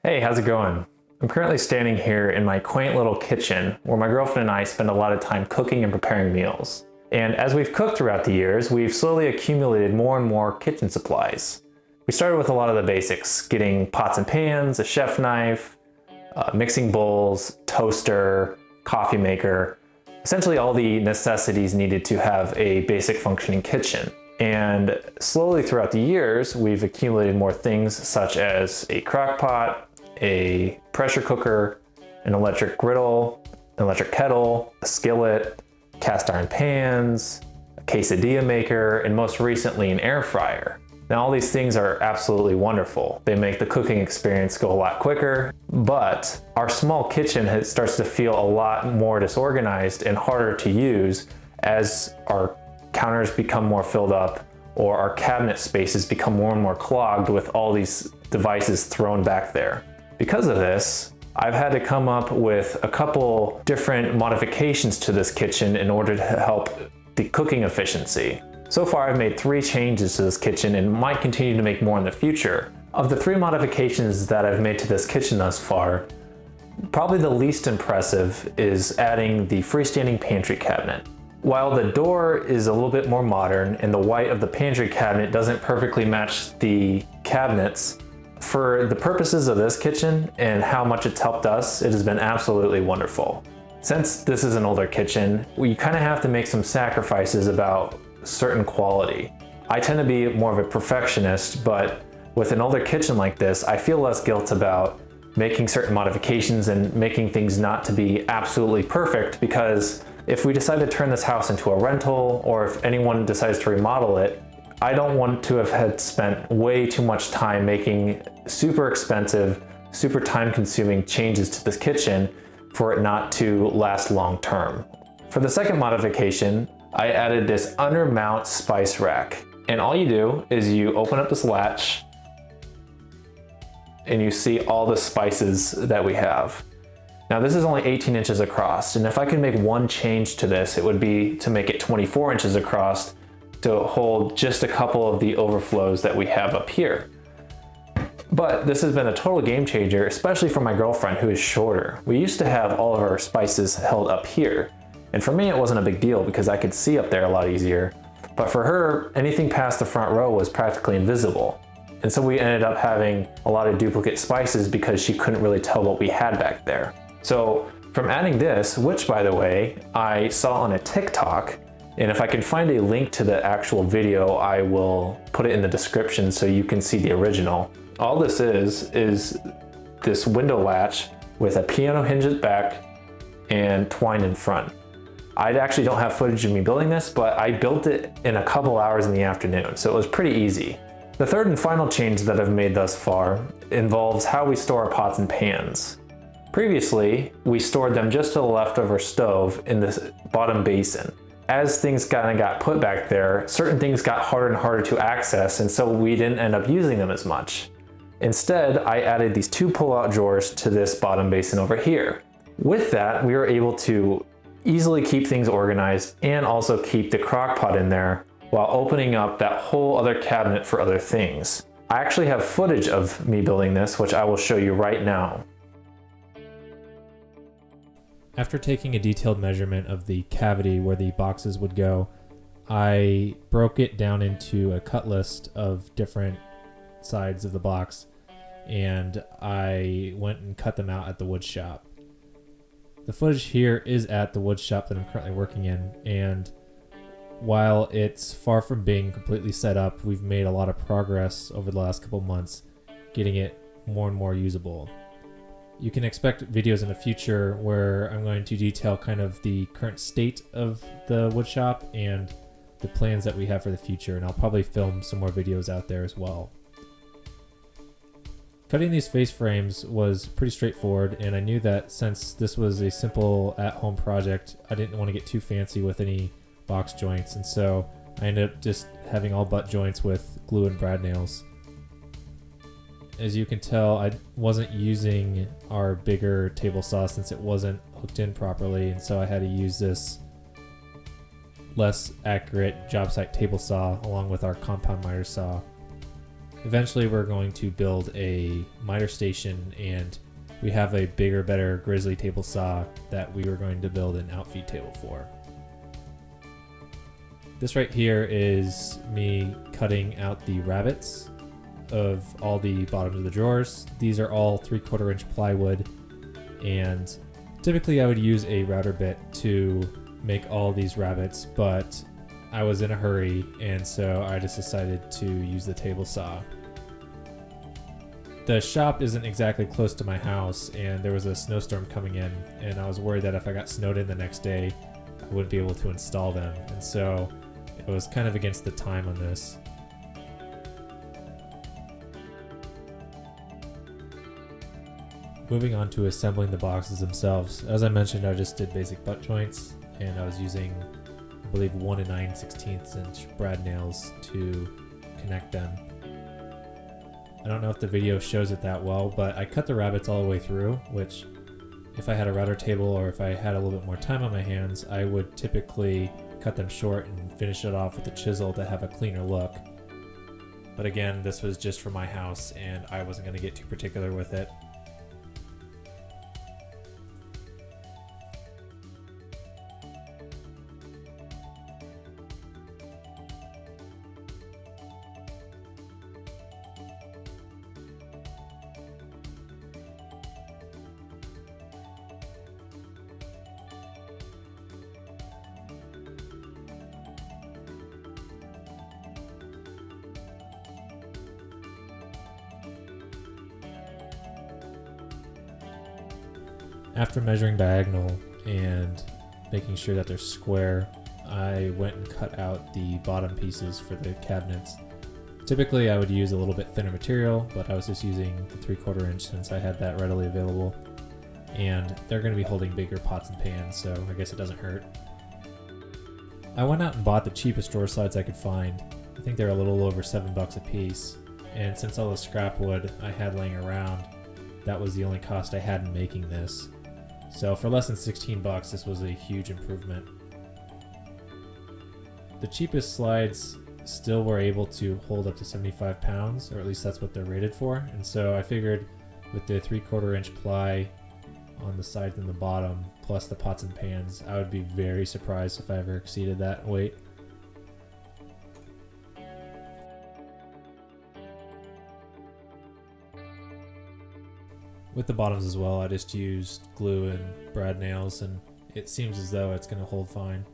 Hey, how's it going? I'm currently standing here in my quaint little kitchen where my girlfriend and I spend a lot of time cooking and preparing meals. And as we've cooked throughout the years, we've slowly accumulated more and more kitchen supplies. We started with a lot of the basics, getting pots and pans, a chef knife, mixing bowls, toaster, coffee maker, essentially all the necessities needed to have a basic functioning kitchen. And slowly throughout the years, we've accumulated more things such as a crock pot, a pressure cooker, an electric griddle, an electric kettle, a skillet, cast iron pans, a quesadilla maker, and most recently an air fryer. Now all these things are absolutely wonderful. They make the cooking experience go a lot quicker, but our small kitchen starts to feel a lot more disorganized and harder to use as our counters become more filled up or our cabinet spaces become more and more clogged with all these devices thrown back there. Because of this, I've had to come up with a couple different modifications to this kitchen in order to help the cooking efficiency. So far I've made 3 changes to this kitchen and might continue to make more in the future. Of the 3 modifications that I've made to this kitchen thus far, probably the least impressive is adding the freestanding pantry cabinet. While the door is a little bit more modern and the white of the pantry cabinet doesn't perfectly match the cabinets, for the purposes of this kitchen and how much it's helped us, it has been absolutely wonderful. Since this is an older kitchen, we kind of have to make some sacrifices about certain quality. I tend to be more of a perfectionist, but with an older kitchen like this, I feel less guilt about making certain modifications and making things not to be absolutely perfect, because if we decide to turn this house into a rental or if anyone decides to remodel it, I don't want to have had spent way too much time making super expensive, super time-consuming changes to this kitchen for it not to last long term. For the second modification, I added this under-mount spice rack. And all you do is you open up this latch and you see all the spices that we have. Now this is only 18 inches across, and if I could make one change to this, it would be to make it 24 inches across to hold just a couple of the overflows that we have up here. But this has been a total game changer, especially for my girlfriend who is shorter. We used to have all of our spices held up here. And for me, it wasn't a big deal because I could see up there a lot easier. But for her, anything past the front row was practically invisible. And so we ended up having a lot of duplicate spices because she couldn't really tell what we had back there. So from adding this, which by the way, I saw on a TikTok, and if I can find a link to the actual video, I will put it in the description so you can see the original. All this is this window latch with a piano hinge at back and twine in front. I actually don't have footage of me building this, but I built it in a couple hours in the afternoon, so it was pretty easy. The third and final change that I've made thus far involves how we store our pots and pans. Previously, we stored them just to the left of our stove in this bottom basin. As things kind of got put back there, certain things got harder and harder to access, and so we didn't end up using them as much. Instead, I added these 2 pull-out drawers to this bottom basin over here. With that, we were able to easily keep things organized and also keep the crock pot in there while opening up that whole other cabinet for other things. I actually have footage of me building this, which I will show you right now. After taking a detailed measurement of the cavity where the boxes would go, I broke it down into a cut list of different sides of the box, and I went and cut them out at the wood shop. The footage here is at the wood shop that I'm currently working in, and while it's far from being completely set up, we've made a lot of progress over the last couple months getting it more and more usable. You can expect videos in the future where I'm going to detail kind of the current state of the wood shop and the plans that we have for the future, and I'll probably film some more videos out there as well. Cutting these face frames was pretty straightforward, and I knew that since this was a simple at-home project, I didn't want to get too fancy with any box joints, and so I ended up just having all butt joints with glue and brad nails. As you can tell, I wasn't using our bigger table saw since it wasn't hooked in properly, and so I had to use this less accurate job site table saw along with our compound miter saw. Eventually we're going to build a miter station, and we have a bigger, better Grizzly table saw that we were going to build an outfeed table for. This right here is me cutting out the rabbets of all the bottoms of the drawers. These are all 3/4 inch plywood, and typically I would use a router bit to make all these rabbets, but I was in a hurry, and so I just decided to use the table saw. The shop isn't exactly close to my house, and there was a snowstorm coming in, and I was worried that if I got snowed in the next day, I wouldn't be able to install them, and so it was kind of against the time on this. Moving on to assembling the boxes themselves. As I mentioned, I just did basic butt joints, and I was using, I believe, 1 9/16 inch brad nails to connect them. I don't know if the video shows it that well, but I cut the rabbets all the way through, which if I had a router table or if I had a little bit more time on my hands, I would typically cut them short and finish it off with a chisel to have a cleaner look. But again, this was just for my house, and I wasn't going to get too particular with it. After measuring diagonal and making sure that they're square, I went and cut out the bottom pieces for the cabinets. Typically I would use a little bit thinner material, but I was just using the 3/4 inch since I had that readily available. And they're going to be holding bigger pots and pans, so I guess it doesn't hurt. I went out and bought the cheapest drawer slides I could find. I think they're a little over $7 a piece. And since all the scrap wood I had laying around, that was the only cost I had in making this. So for less than $16, this was a huge improvement. The cheapest slides still were able to hold up to 75 pounds, or at least that's what they're rated for. And so I figured with the 3/4 inch ply on the sides and the bottom, plus the pots and pans, I would be very surprised if I ever exceeded that weight. With the bottoms as well, I just used glue and brad nails, and it seems as though it's going to hold fine.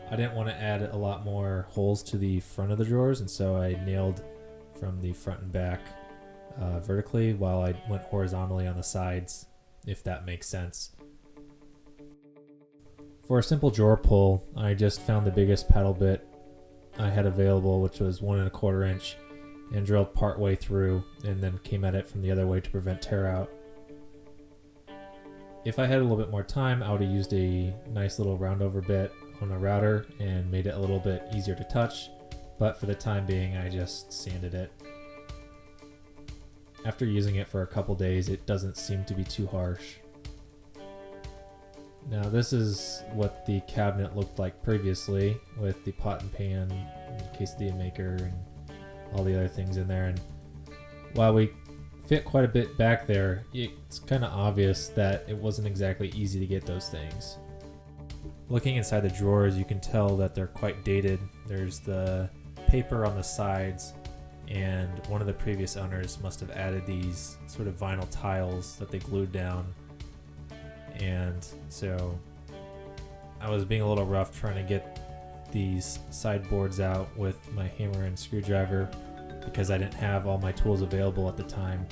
I didn't want to add a lot more holes to the front of the drawers, and so I nailed from the front and back vertically while I went horizontally on the sides, if that makes sense. For a simple drawer pull, I just found the biggest paddle bit I had available, which was 1 1/4 inch, and drilled part way through, and then came at it from the other way to prevent tear out. If I had a little bit more time, I would have used a nice little roundover bit on a router and made it a little bit easier to touch, but for the time being I just sanded it. After using it for a couple days, it doesn't seem to be too harsh. Now this is what the cabinet looked like previously, with the pot and pan, quesadilla maker, and all the other things in there. And while we fit quite a bit back there, it's kind of obvious that it wasn't exactly easy to get those things. Looking inside the drawers, you can tell that they're quite dated. There's the paper on the sides, and one of the previous owners must have added these sort of vinyl tiles that they glued down. And so I was being a little rough trying to get these sideboards out with my hammer and screwdriver because I didn't have all my tools available at the time.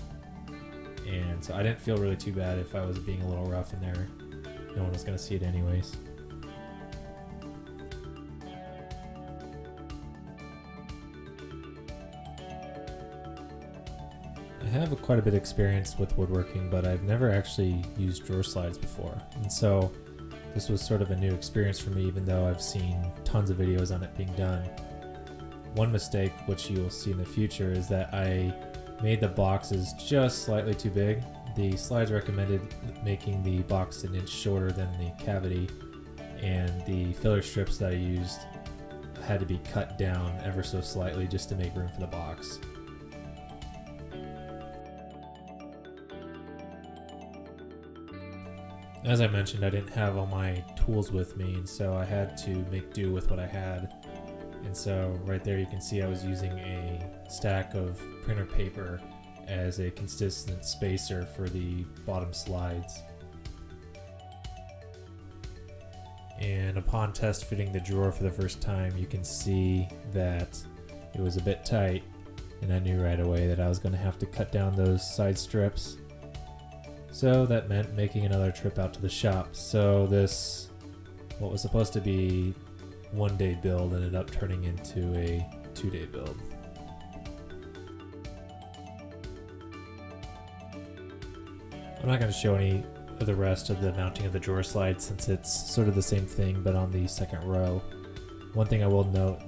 And so I didn't feel really too bad if I was being a little rough in there. No one was going to see it anyways. I have quite a bit of experience with woodworking, but I've never actually used drawer slides before. And so this was sort of a new experience for me, even though I've seen tons of videos on it being done. One mistake, which you will see in the future, is that I made the boxes just slightly too big. The slides recommended making the box an inch shorter than the cavity, and the filler strips that I used had to be cut down ever so slightly just to make room for the box. As I mentioned, I didn't have all my tools with me, and so I had to make do with what I had. And so right there you can see I was using a stack of printer paper as a consistent spacer for the bottom slides. And upon test fitting the drawer for the first time, you can see that it was a bit tight, and I knew right away that I was going to have to cut down those side strips. So that meant making another trip out to the shop. So this, what was supposed to be 1-day build, ended up turning into a 2-day build. I'm not going to show any of the rest of the mounting of the drawer slide since it's sort of the same thing but on the second row. One thing I will note,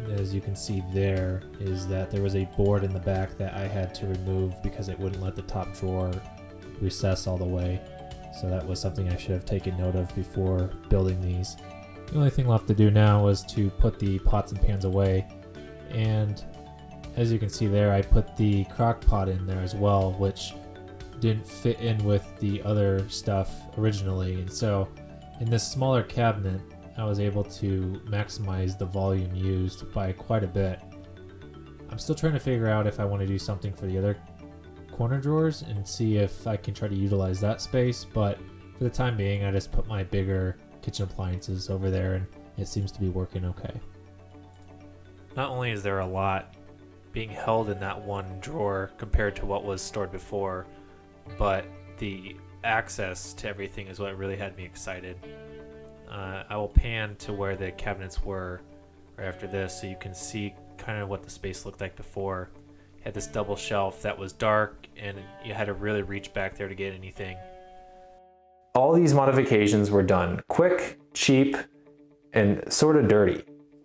as you can see there, is that there was a board in the back that I had to remove because it wouldn't let the top drawer recess all the way. So that was something I should have taken note of before building these. The only thing left to do now was to put the pots and pans away, and as you can see there, I put the crock pot in there as well, which didn't fit in with the other stuff originally, and so in this smaller cabinet I was able to maximize the volume used by quite a bit. I'm still trying to figure out if I want to do something for the other corner drawers and see if I can try to utilize that space, but for the time being I just put my bigger kitchen appliances over there and it seems to be working okay. Not only is there a lot being held in that one drawer compared to what was stored before, but the access to everything is what really had me excited. I will pan to where the cabinets were right after this so you can see kind of what the space looked like before. You had this double shelf that was dark and you had to really reach back there to get anything. All these modifications were done quick, cheap, and sort of dirty.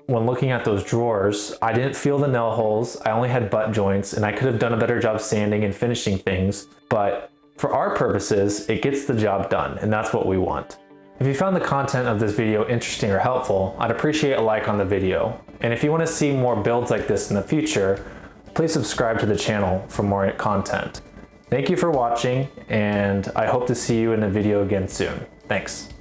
When looking at those drawers, I didn't feel the nail holes, I only had butt joints, and I could have done a better job sanding and finishing things, but for our purposes, it gets the job done, and that's what we want. If you found the content of this video interesting or helpful, I'd appreciate a like on the video. And if you want to see more builds like this in the future, please subscribe to the channel for more content. Thank you for watching, and I hope to see you in a video again soon. Thanks.